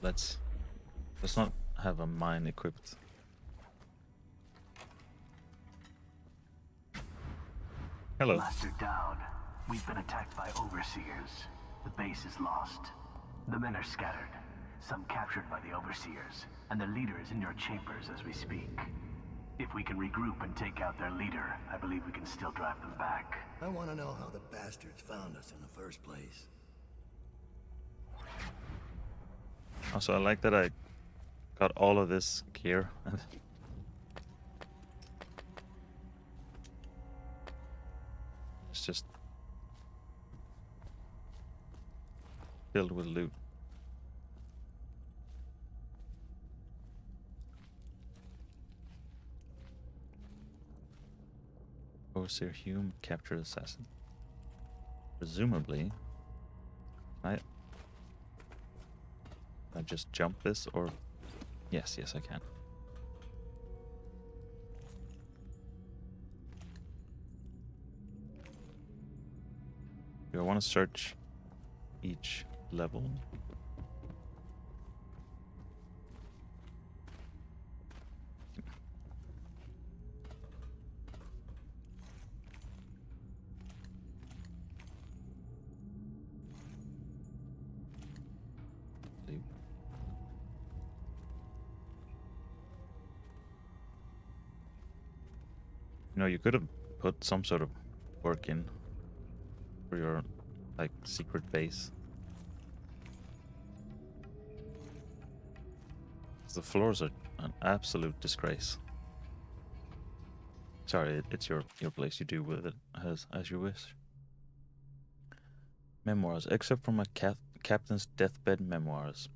Let's not have a mine equipped. Hello. Master Daud, we've been attacked by overseers. The base is lost. The men are scattered, some captured by the overseers, and their leader is in your chambers as we speak. If we can regroup and take out their leader, I believe we can still drive them back. I want to know how the bastards found us in the first place. Also, I like that I got all of this gear. It's just filled with loot. Overseer Hume captured assassin. Presumably, I just jump this or yes, I can. Do I want to search each level? You know, you could have put some sort of work in for your, like, secret base. The floors are an absolute disgrace. Sorry, it's your place. You do with it as you wish. Memoirs. Except from my captain's deathbed memoirs.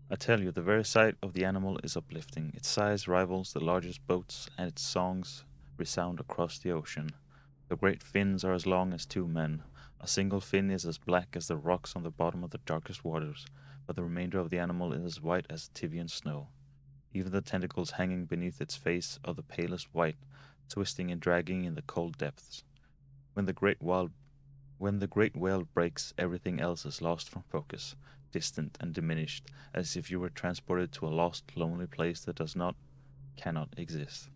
I tell you, the very sight of the animal is uplifting. Its size rivals the largest boats, and its songs resound across the ocean. The great fins are as long as two men. A single fin is as black as the rocks on the bottom of the darkest waters, but the remainder of the animal is as white as Tyvian snow. Even the tentacles hanging beneath its face are the palest white, twisting and dragging in the cold depths. When the great whale breaks, everything else is lost from focus, distant and diminished, as if you were transported to a lost, lonely place that cannot exist.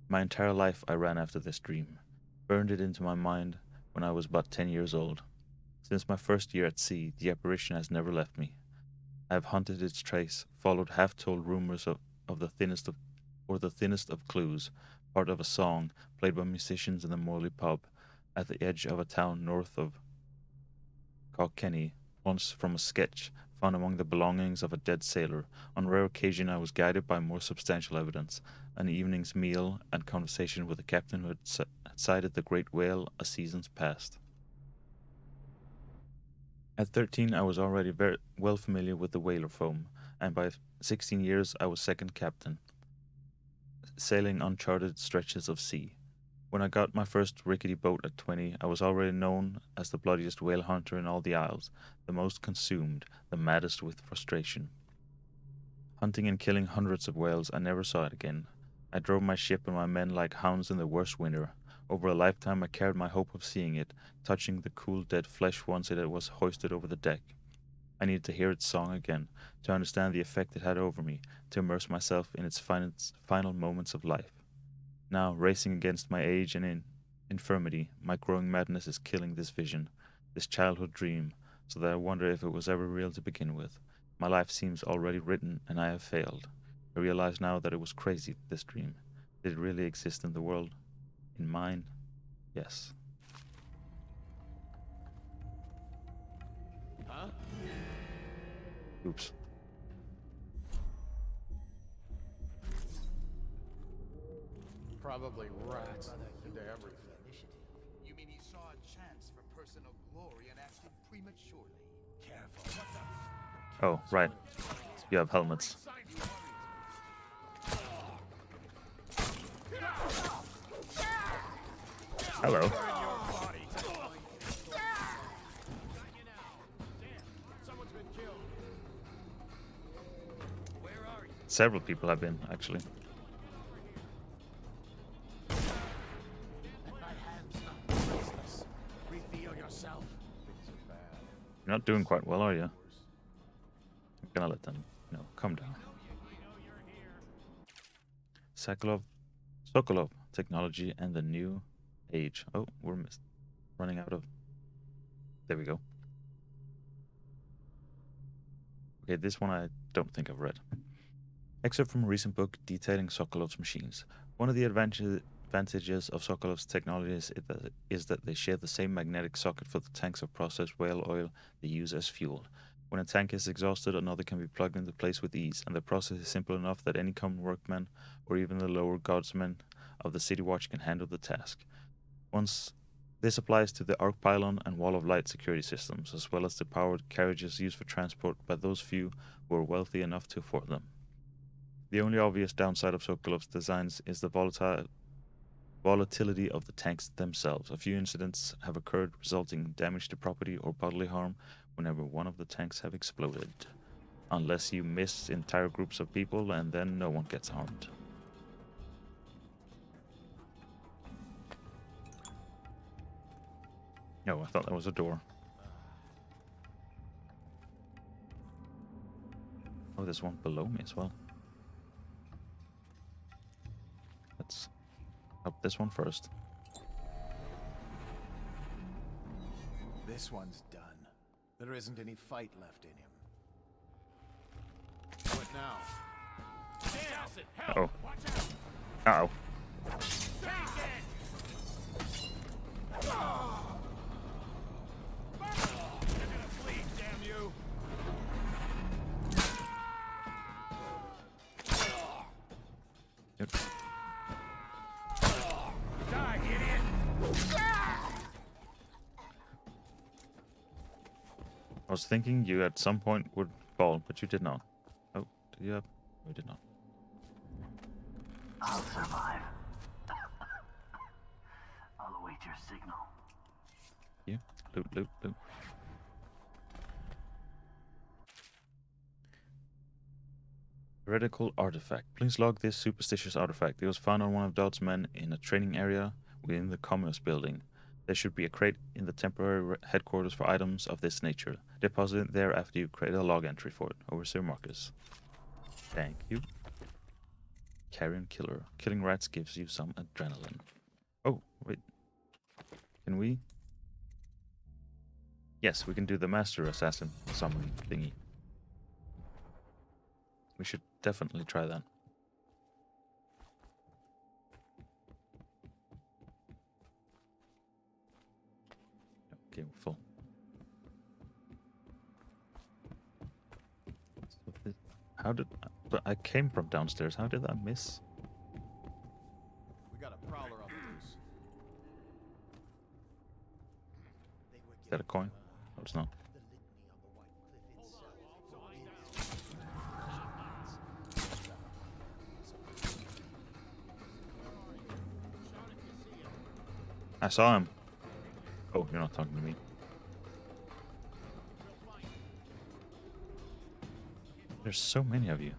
My entire life I ran after this dream, burned it into my mind when I was but 10 years old. Since my first year at sea, the apparition has never left me. I have hunted its trace, followed half-told rumors of the thinnest of clues, part of a song played by musicians in the Morley pub at the edge of a town north of Kilkenny, once from a sketch found among the belongings of a dead sailor. On rare occasion I was guided by more substantial evidence, an evening's meal and conversation with the captain who had sighted the great whale a season's past. At 13 I was already very well familiar with the whaler foam, and by 16 years I was second captain, sailing uncharted stretches of sea. When I got my first rickety boat at 20, I was already known as the bloodiest whale hunter in all the Isles, the most consumed, the maddest with frustration. Hunting and killing hundreds of whales, I never saw it again. I drove my ship and my men like hounds in the worst winter. Over a lifetime I carried my hope of seeing it, touching the cool dead flesh once it was hoisted over the deck. I needed to hear its song again, to understand the effect it had over me, to immerse myself in its final moments of life. Now, racing against my age and infirmity, my growing madness is killing this vision, this childhood dream, so that I wonder if it was ever real to begin with. My life seems already written, and I have failed. I realize now that it was crazy, this dream. Did it really exist in the world? In mine? Yes. Huh? Oops. Probably rats into everything. You mean he saw a chance for personal glory and acted prematurely? Careful. Oh, right. You have helmets. Hello. Several people have been, actually. Reveal yourself. You're not doing quite well, are you? Gonna let them, come down. Sokolov technology and the new age. Oh, we're running out of. There we go. Okay, this one I don't think I've read. Excerpt from a recent book detailing Sokolov's machines. One of the advantages of Sokolov's technology is that they share the same magnetic socket for the tanks of processed whale oil they use as fuel. When a tank is exhausted, another can be plugged into place with ease, and the process is simple enough that any common workman or even the lower guardsmen of the City Watch can handle the task. Once this applies to the arc pylon and wall of light security systems, as well as the powered carriages used for transport by those few who are wealthy enough to afford them. The only obvious downside of Sokolov's designs is the volatility of the tanks themselves. A few incidents have occurred, resulting in damage to property or bodily harm whenever one of the tanks have exploded. Unless you miss entire groups of people, and then no one gets harmed. Oh, I thought that was a door. Oh, there's one below me as well. Let's up this one first. This one's done. There isn't any fight left in him. What now? Uh-oh. Uh-oh. Yep. Die, idiot! I was thinking you at some point would fall, but you did not. Oh, did you have? No, you did not. I'll survive. I'll await your signal. Yeah. Loot, loot, loot. Heretical artifact. Please log this superstitious artifact. It was found on one of Daud's men in a training area within the Commerce building. There should be a crate in the temporary headquarters for items of this nature. Deposit it there after you create a log entry for it. Overseer Marcus. Thank you. Carrion killer. Killing rats gives you some adrenaline. Oh, wait. Can we? Yes, we can do the Master Assassin summon thingy. We should definitely try that. Okay, we're full. How did... But I came from downstairs. How did I miss? We got a prowler on the loose. Is that a coin? No, it's not. I saw him. Oh, you're not talking to me. There's so many of you.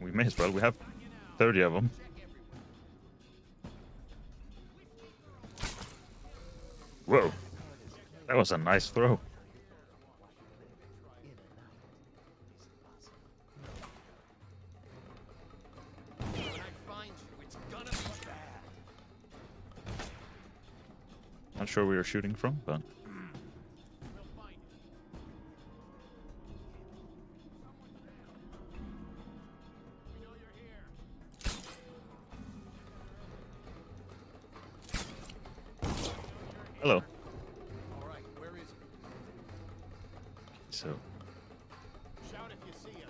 We may as well. We have 30 of them. Whoa. That was a nice throw. Not sure where you're shooting from, but... Hello. All right, where is he? So... Shout if you see him.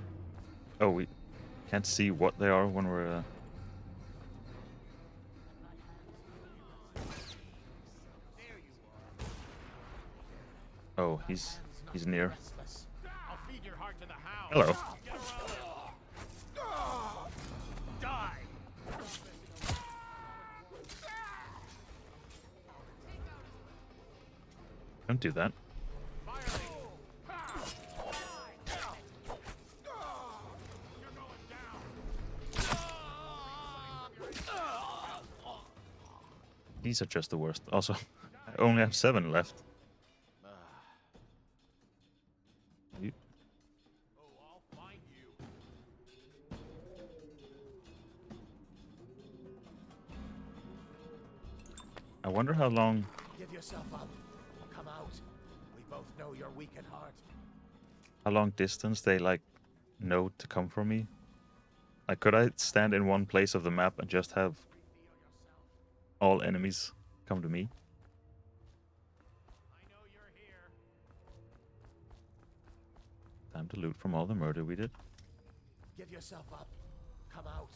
Oh, we can't see what they are when we're... Oh, he's near. I'll feed your heart to the hound. Hello. Die. Don't do that. These are just the worst. Also, I only have 7 left. You- I wonder how long Give yourself up. Come out. We both know you're weak at heart. distance they like know to come for me. Like, could I stand in one place of the map and just have all enemies come to me? Time to loot from all the murder we did. Give yourself up. Come out.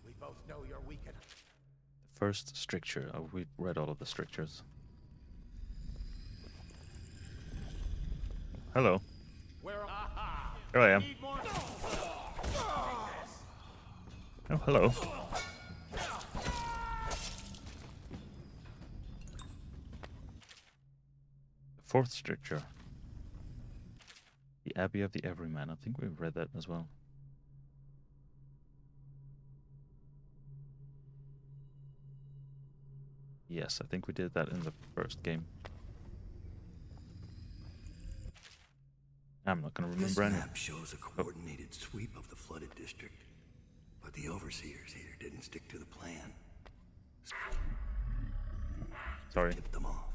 We both know you're weak at heart. First stricture. Oh, we read all of the strictures. Hello. Here I am. Oh, hello. The fourth stricture. The Abbey of the Everyman. I think we've read that as well. Yes, I think we did that in the first game. I'm not gonna This remember any. map shows a coordinated sweep of the flooded district, but the overseers here didn't stick to the plan. Sorry. Tipped them off.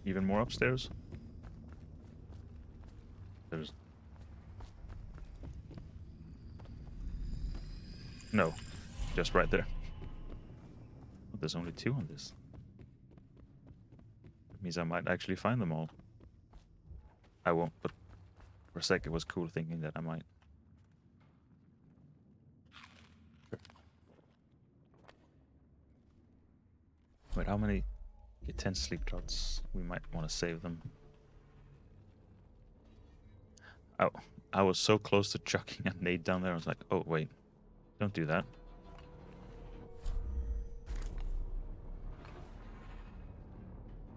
Even more upstairs? There's... No. Just right there. Oh, there's only 2 on this. That means I might actually find them all. I won't, but for a sec it was cool thinking that I might. Wait, how many? Okay, 10 sleep dots. We might want to save them. Oh, I was so close to chucking a nade down there. I was like, oh, wait. Don't do that.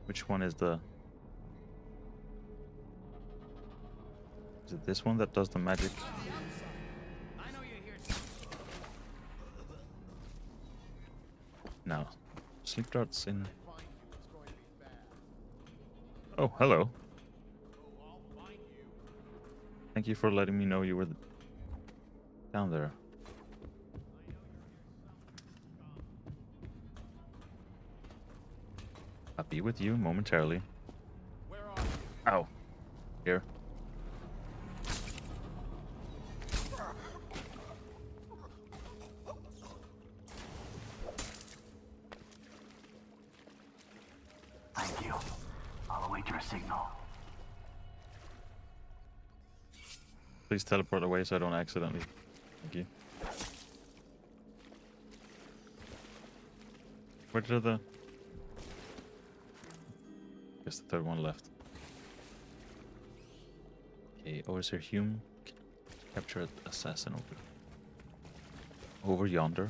Which one is the... Is it this one that does the magic? No. Sleep darts in... Oh, hello. Thank you for letting me know you were down there. I'll be with you momentarily. Ow. Here. Thank you. I'll await your signal. Please teleport away so I don't accidentally. Thank you. Where did the... Guess the third one left. Okay, Overseer Hume. Capture assassin over yonder.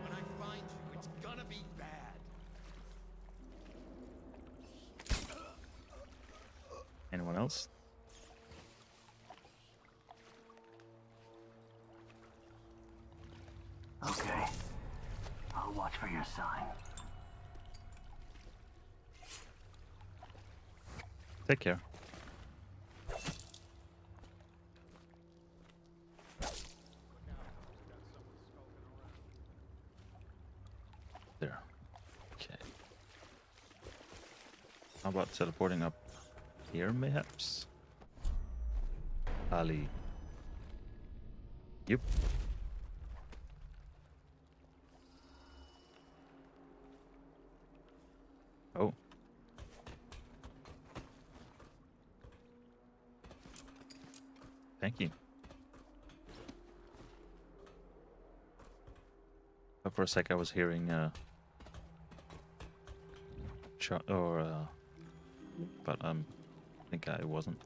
When I find you, it's gonna be bad. Anyone else? Okay. I'll watch for your sign. Take care. There. Okay. How about teleporting up here, mayhaps? Ali. Yep. Oh. Thank you. But for a sec I was hearing but I think I wasn't.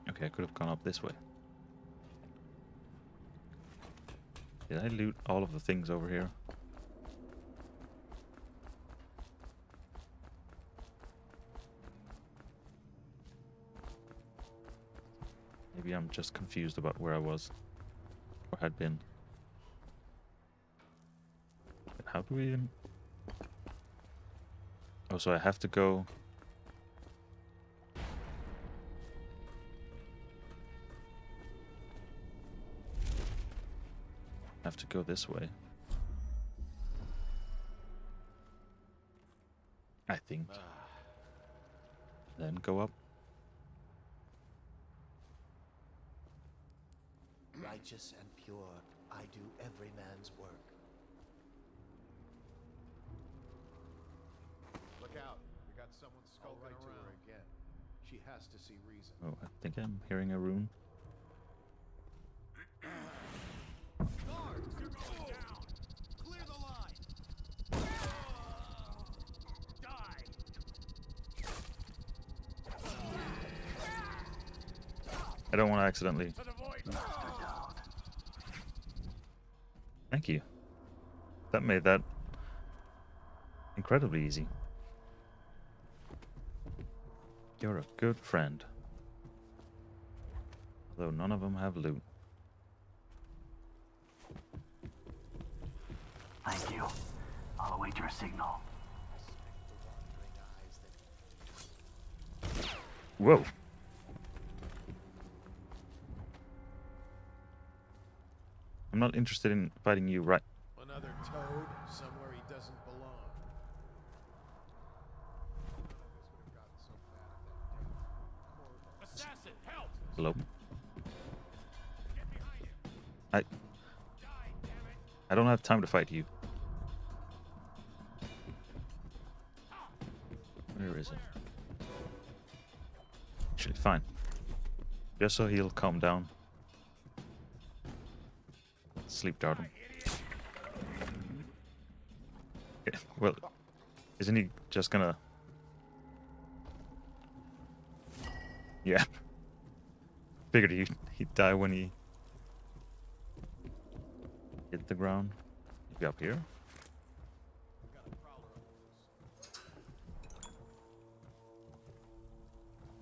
Okay, I could have gone up this way. Did I loot all of the things over here? Maybe I'm just confused about where I was or had been. How do we... Oh, so I have to go... I have to go this way. I think. Then go up. Righteous and pure, I do every man's work. Look out. We got someone skulking around. To her again. She has to see reason. Oh, I think I'm hearing a rune. Guards, you're going down. Clear the line. Die. I don't want to accidentally... To the void. Mr. Daud. Thank you. That made that incredibly easy. You're a good friend. Although none of them have loot. Thank you. I'll await your signal. Whoa! I'm not interested in fighting you right... Another toad somewhere he doesn't belong. Assassin, help! Hello? Get behind him. I Die, damn it. don't have time to fight you. Where is it? Actually, fine. Just so he'll calm down. Sleep dart him. Yeah, well, isn't he just gonna... Yeah. Figured he'd die when he hit the ground. Maybe up here?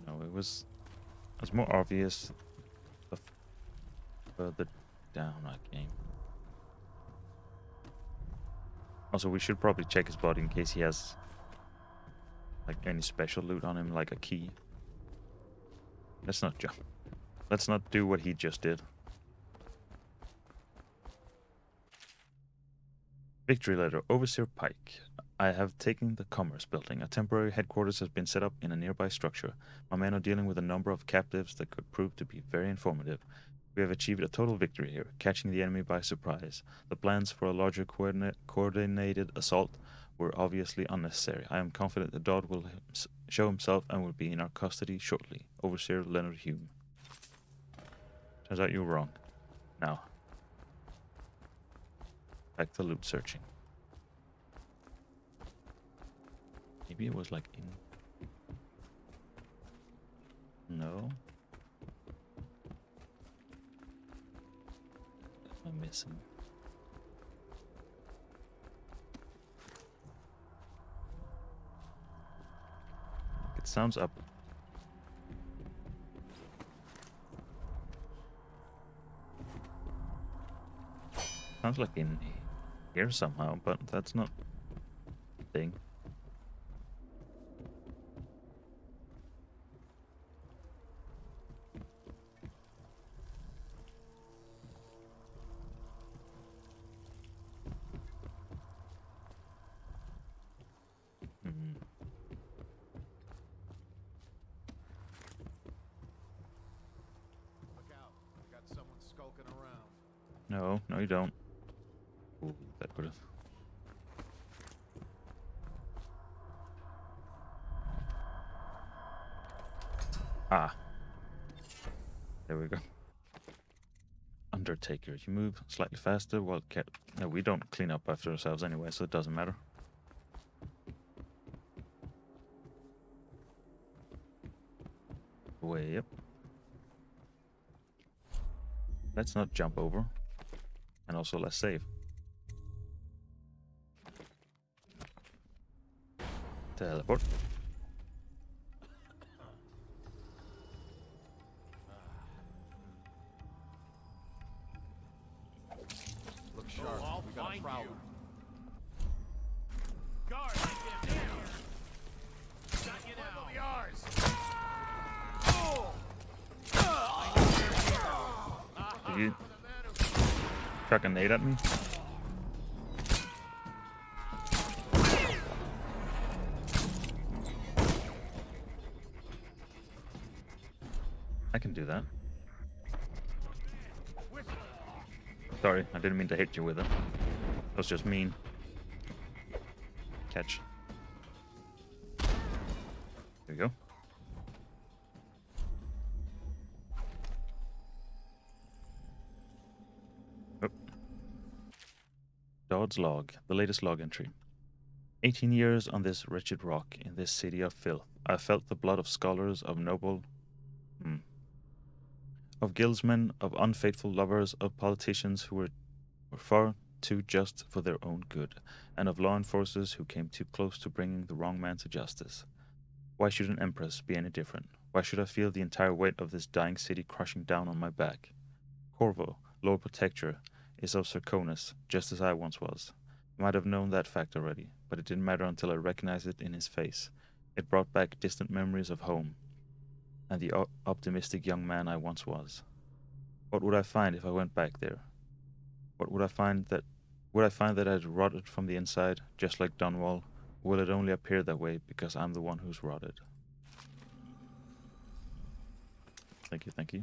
No, it was more obvious the further down I came. Also, we should probably check his body in case he has like any special loot on him, like a key. Let's not jump. Let's not do what he just did. Victory letter, Overseer Pike. I have taken the Commerce Building. A temporary headquarters has been set up in a nearby structure. My men are dealing with a number of captives that could prove to be very informative. We have achieved a total victory here, catching the enemy by surprise. The plans for a larger coordinated assault were obviously unnecessary. I am confident that Daud will show himself and will be in our custody shortly. Overseer Leonard Hume. Turns out you were wrong. Now, back to loot searching. Maybe it was like in... No? What am I missing? It sounds up. Sounds like in here somehow, but that's not a thing. Look out. We got someone skulking around. No, no you don't. Ooh, that could have... Ah. There we go. Undertaker. You move slightly faster while no, we don't clean up after ourselves anyway, so it doesn't matter. Way up. Let's not jump over. And also less save. Teleport. Look sharp. We got a prowler. Guard, get him down. Got you now. Yours. Did you chuck a nade at me? I can do that. Sorry, I didn't mean to hit you with it. That was just mean. Catch. There we go. Oh. Daud's log, the latest log entry. 18 years on this wretched rock, in this city of filth. I felt the blood of scholars, of noble... of guildsmen, of unfaithful lovers, of politicians who were far too just for their own good, and of law enforcers who came too close to bringing the wrong man to justice. Why should an empress be any different? Why should I feel the entire weight of this dying city crushing down on my back? Corvo, Lord Protector, is of Serconis, just as I once was. I might have known that fact already, but it didn't matter until I recognized it in his face. It brought back distant memories of home, and the optimistic young man I once was. What would I find if I went back there? What would I find that I had rotted from the inside, just like Dunwall, or will it only appear that way because I'm the one who's rotted? Thank you, thank you.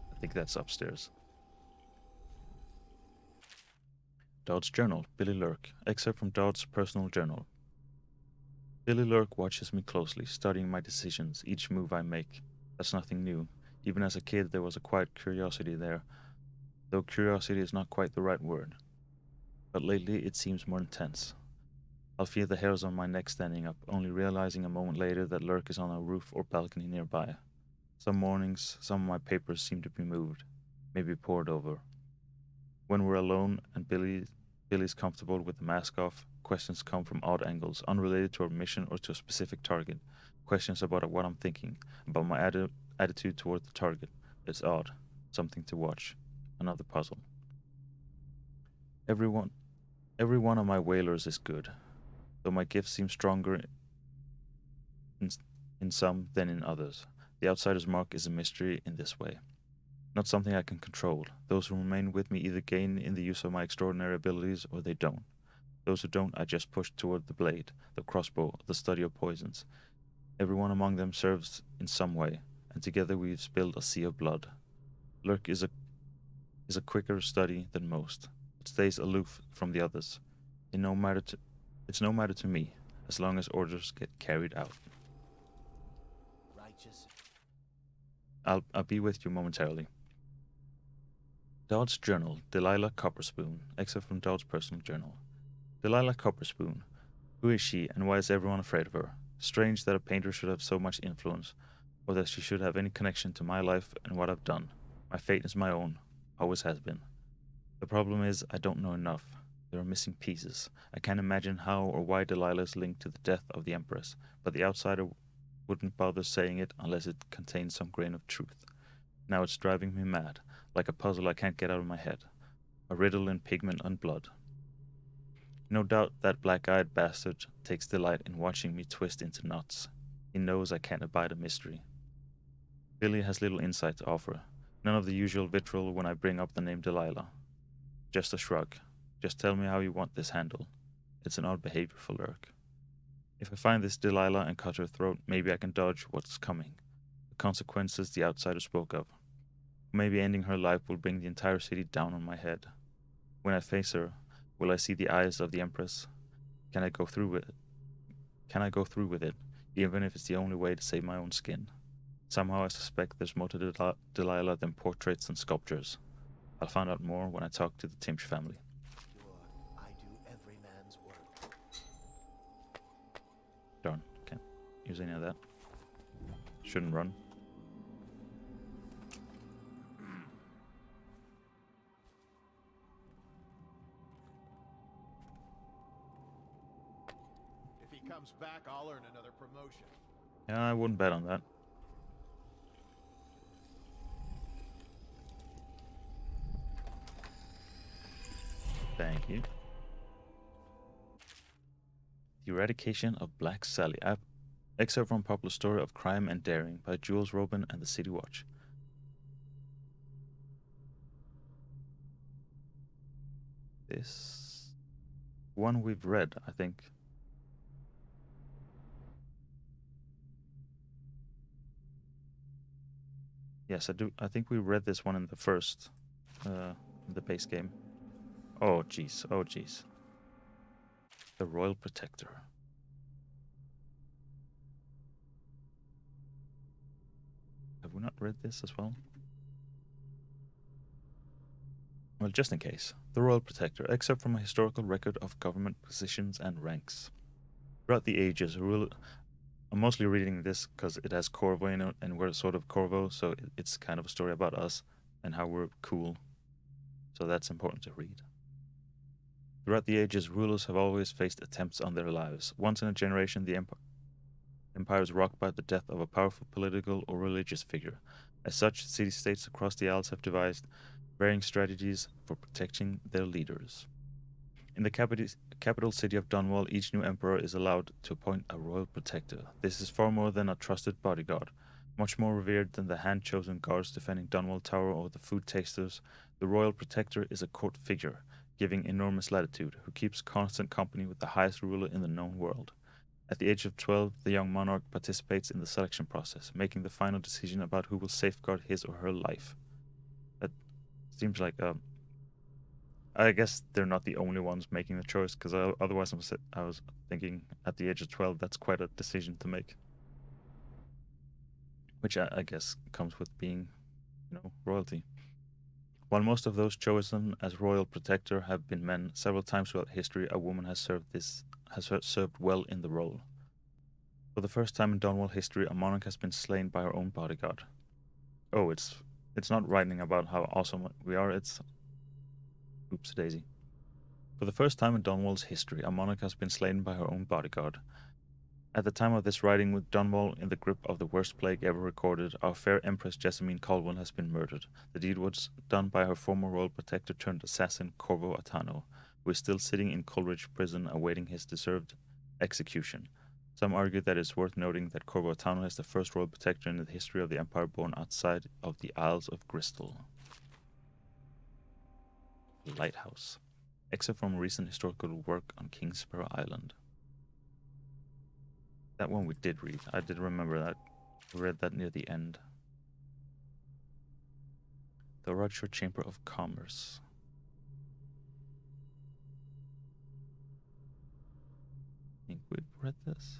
I think that's upstairs. Daud's journal, Billy Lurk, excerpt from Daud's personal journal. Billy Lurk watches me closely, studying my decisions, each move I make. That's nothing new. Even as a kid, there was a quiet curiosity there, though curiosity is not quite the right word. But lately, it seems more intense. I'll feel the hairs on my neck standing up, only realizing a moment later that Lurk is on a roof or balcony nearby. Some mornings, some of my papers seem to be moved, maybe poured over. When we're alone and Billy's comfortable with the mask off, questions come from odd angles, unrelated to our mission or to a specific target. Questions about what I'm thinking, about my attitude toward the target. It's odd. Something to watch. Another puzzle. Every one of my whalers is good, though my gifts seem stronger in some than in others. The outsider's mark is a mystery in this way. Not something I can control. Those who remain with me either gain in the use of my extraordinary abilities or they don't. Those who don't, I just push toward the blade, the crossbow, the study of poisons. Everyone among them serves in some way, and together we've spilled a sea of blood. Lurk is a quicker study than most, but stays aloof from the others. It's no matter to me, as long as orders get carried out. Righteous. I'll be with you momentarily. Daud's journal, Delilah Copperspoon, excerpt from Daud's personal journal. Delilah Copperspoon. Who is she, and why is everyone afraid of her? Strange that a painter should have so much influence, or that she should have any connection to my life and what I've done. My fate is my own, always has been. The problem is, I don't know enough. There are missing pieces. I can't imagine how or why Delilah is linked to the death of the Empress, but the outsider wouldn't bother saying it unless it contained some grain of truth. Now it's driving me mad, like a puzzle I can't get out of my head. A riddle in pigment and blood. No doubt that black-eyed bastard takes delight in watching me twist into knots. He knows I can't abide a mystery. Billy has little insight to offer. None of the usual vitriol when I bring up the name Delilah. Just a shrug. Just tell me how you want this handled. It's an odd behavior for Lurk. If I find this Delilah and cut her throat, maybe I can dodge what's coming. The consequences the outsider spoke of. Maybe ending her life will bring the entire city down on my head. When I face her, will I see the eyes of the Empress? Can I go through with it, even if it's the only way to save my own skin? Somehow I suspect there's more to Delilah than portraits and sculptures. I'll find out more when I talk to the Timsh family. Sure, I do every man's work. Darn, can't use any of that. Shouldn't run. he comes back, I'll earn another promotion. Yeah, I wouldn't bet on that. Thank you. The Eradication of Black Sally. Excerpt from Popular Story of Crime and Daring by Jules Robin and the City Watch. This one we've read, I think. Yes, I do. I think we read this one in the first, the base game. Oh, jeez. Oh, jeez. The Royal Protector. Have we not read this as well? Well, just in case. The Royal Protector, except from a historical record of government positions and ranks. Throughout the ages, I'm mostly reading this because it has Corvo in it, and we're sort of Corvo, so it's kind of a story about us and how we're cool. So that's important to read. Throughout the ages, rulers have always faced attempts on their lives. Once in a generation, the empire is rocked by the death of a powerful political or religious figure. As such, city-states across the Isles have devised varying strategies for protecting their leaders. In the capital city of Dunwall, each new emperor is allowed to appoint a royal protector. This is far more than a trusted bodyguard. Much more revered than the hand-chosen guards defending Dunwall Tower or the food tasters, the royal protector is a court figure, giving enormous latitude, who keeps constant company with the highest ruler in the known world. At the age of 12, the young monarch participates in the selection process, making the final decision about who will safeguard his or her life. That seems like I guess they're not the only ones making the choice, because otherwise I was thinking at the age of 12, that's quite a decision to make. Which I guess comes with being, royalty. While most of those chosen as royal protector have been men, several times throughout history a woman has served well in the role. For the first time in Dunwall history, a monarch has been slain by her own bodyguard. Oh, it's not writing about how awesome we are, it's oops daisy. For the first time in Dunwall's history, a monarch has been slain by her own bodyguard. At the time of this writing, with Dunwall in the grip of the worst plague ever recorded, our fair Empress Jessamine Caldwell has been murdered. The deed was done by her former royal protector turned assassin Corvo Attano, who is still sitting in Coleridge prison awaiting his deserved execution. Some argue that it's worth noting that Corvo Attano is the first royal protector in the history of the Empire born outside of the Isles of Crystal. Lighthouse. Except from recent historical work on King Sparrow Island. That one we did read. I did remember that. We read that near the end. The Rochester Chamber of Commerce. I think we've read this.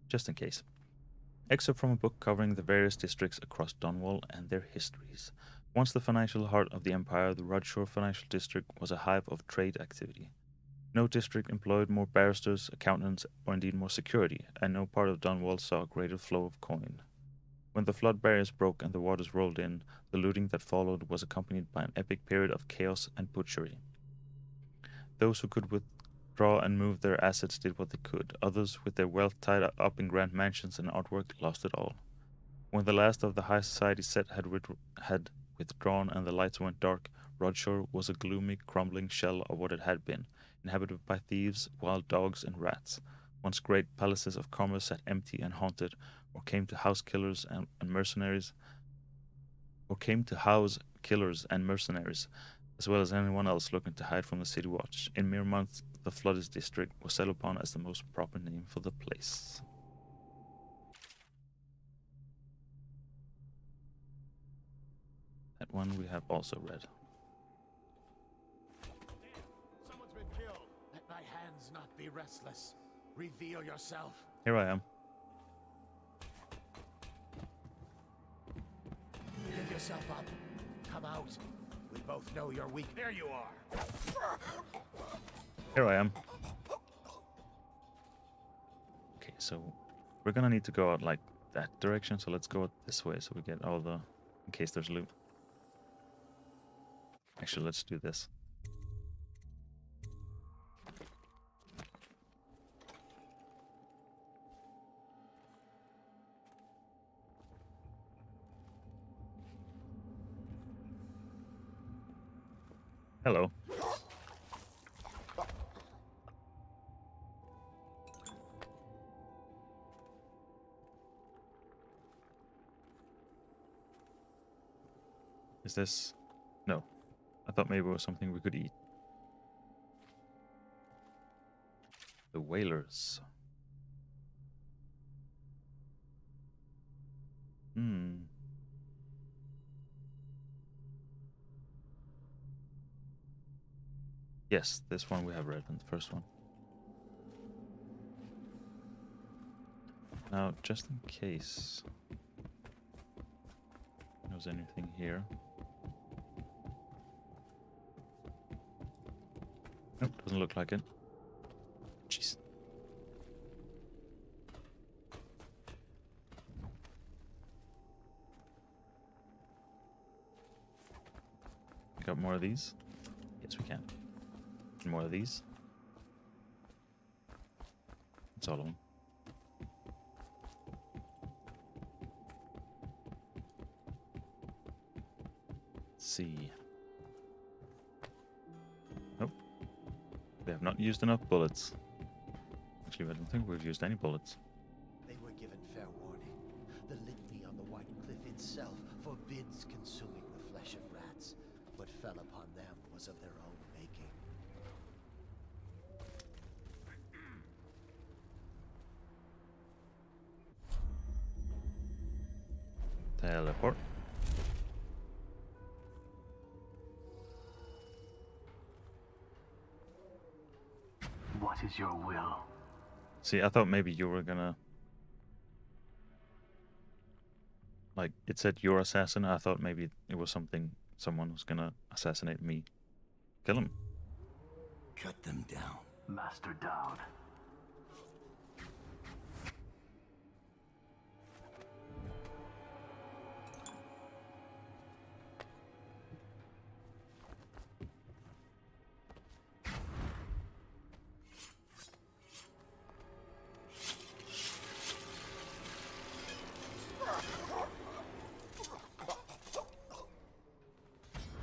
Just in case. Excerpt from a book covering the various districts across Dunwall and their histories. Once the financial heart of the empire, the Rochester Financial District was a hive of trade activity. No district employed more barristers, accountants, or indeed more security, and no part of Dunwall saw a greater flow of coin. When the flood barriers broke and the waters rolled in, the looting that followed was accompanied by an epic period of chaos and butchery. Those who could withdraw and move their assets did what they could. Others, with their wealth tied up in grand mansions and artwork, lost it all. When the last of the high society set had withdrawn and the lights went dark, Rochester was a gloomy, crumbling shell of what it had been, inhabited by thieves, wild dogs, and rats. Once great palaces of commerce sat empty and haunted, or came to house killers and mercenaries, as well as anyone else looking to hide from the city watch. In mere months, the flooded district was settled upon as the most proper name for the place. That one we have also read. Someone's been killed. Let my hands not be restless. Reveal yourself. Here I am. Give yourself up. Come out. We both know you're weak. There you are. Here I am. Okay, so we're gonna need to go out like that direction, so let's go out this way so we get all the... in case there's loot. Actually, let's do this. Hello. Is this... No. I thought maybe it was something we could eat. The whalers. Hmm. Yes, this one we have read in the first one. Now, just in case there's anything here. Nope, doesn't look like it. Jeez. Got more of these? Yes, we can. And more of these. That's all of them. Let's see. Nope. We have not used enough bullets. Actually, I don't think we've used any bullets. They were given fair warning. The litany on the White Cliff itself forbids consuming the flesh of rats. What fell upon them was of their own making. Teleport. What is your will? See, I thought maybe you were gonna... Like, it said your assassin. I thought maybe it was someone was gonna assassinate me. Kill him. Cut them down. Master Daud.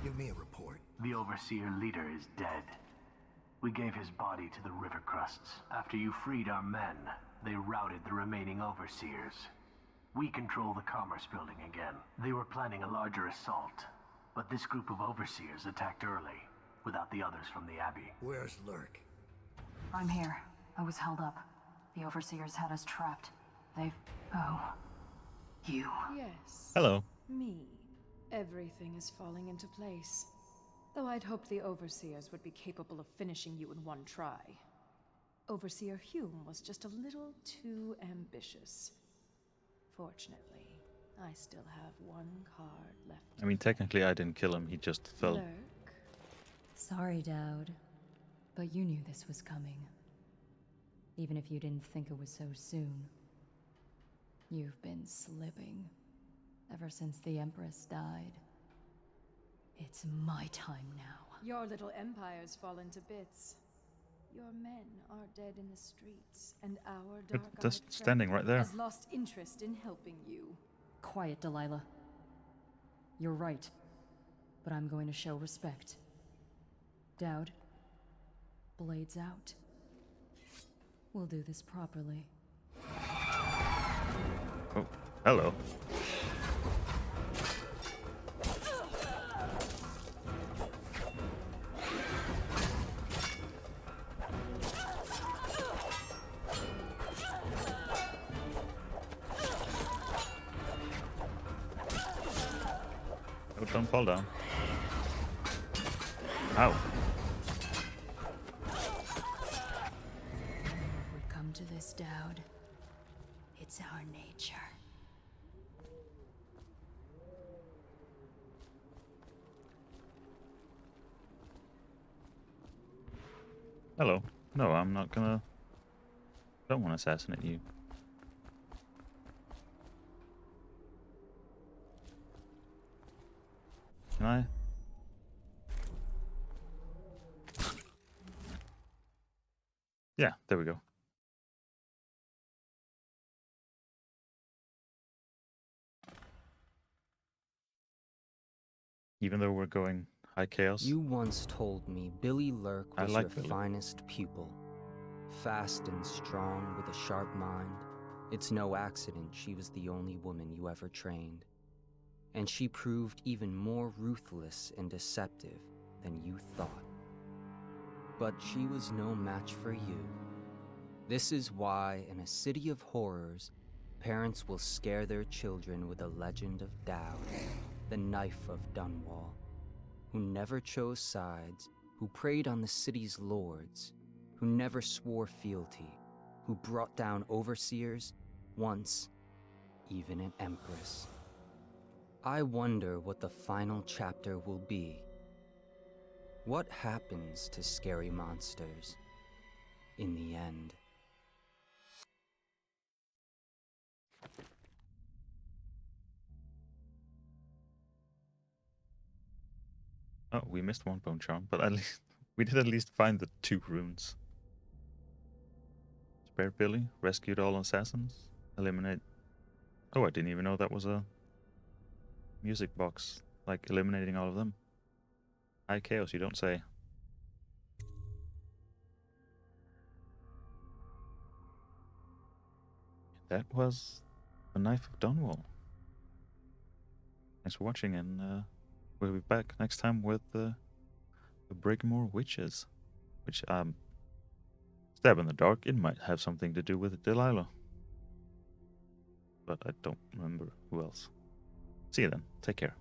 Give me a report. The Overseer leader is dead. We gave his body to the river crusts. After you freed our men, they routed the remaining Overseers. We control the Commerce Building again. They were planning a larger assault, but this group of Overseers attacked early, without the others from the Abbey. Where's Lurk? I'm here. I was held up. The Overseers had us trapped. They've... Oh. You. Yes. Hello. Me. Everything is falling into place. Though I'd hoped the Overseers would be capable of finishing you in one try. Overseer Hume was just a little too ambitious. Fortunately, I still have one card left. I mean, technically I didn't kill him. He just fell. Lurk. Sorry, Daud. But you knew this was coming. Even if you didn't think it was so soon. You've been slipping. Ever since the Empress died. It's my time now. Your little empires fall into bits. Your men are dead in the streets, and our dark-eyed Just friend standing right there. has lost interest in helping you. Quiet, Delilah. You're right. But I'm going to show respect. Daud. Blades out. We'll do this properly. Oh, hello. Oh, don't fall down. Ow. We come to this, Daud. It's our nature. Hello. No, I'm not gonna... Don't want to assassinate you. Can I? Yeah, there we go. Even though we're going Hi, Chaos. You once told me Billy Lurk I was like your Billy. finest pupil. Fast and strong with a sharp mind. It's no accident she was the only woman you ever trained. And she proved even more ruthless and deceptive than you thought. But she was no match for you. This is why, in a city of horrors, parents will scare their children with a legend of Daud, the knife of Dunwall, who never chose sides, who preyed on the city's lords, who never swore fealty, who brought down overseers, once even an empress. I wonder what the final chapter will be. What happens to scary monsters in the end? Oh, we missed one bone charm, but at least we did at least find the 2 runes. Spare Billy, rescued all assassins, eliminate... Oh, I didn't even know that was a music box, like eliminating all of them. Hi, Chaos, you don't say. That was the Knife of Dunwall. Thanks for watching, and we'll be back next time with the Brigmore Witches, which Stab in the Dark, it might have something to do with Delilah. But I don't remember who else. See you then. Take care.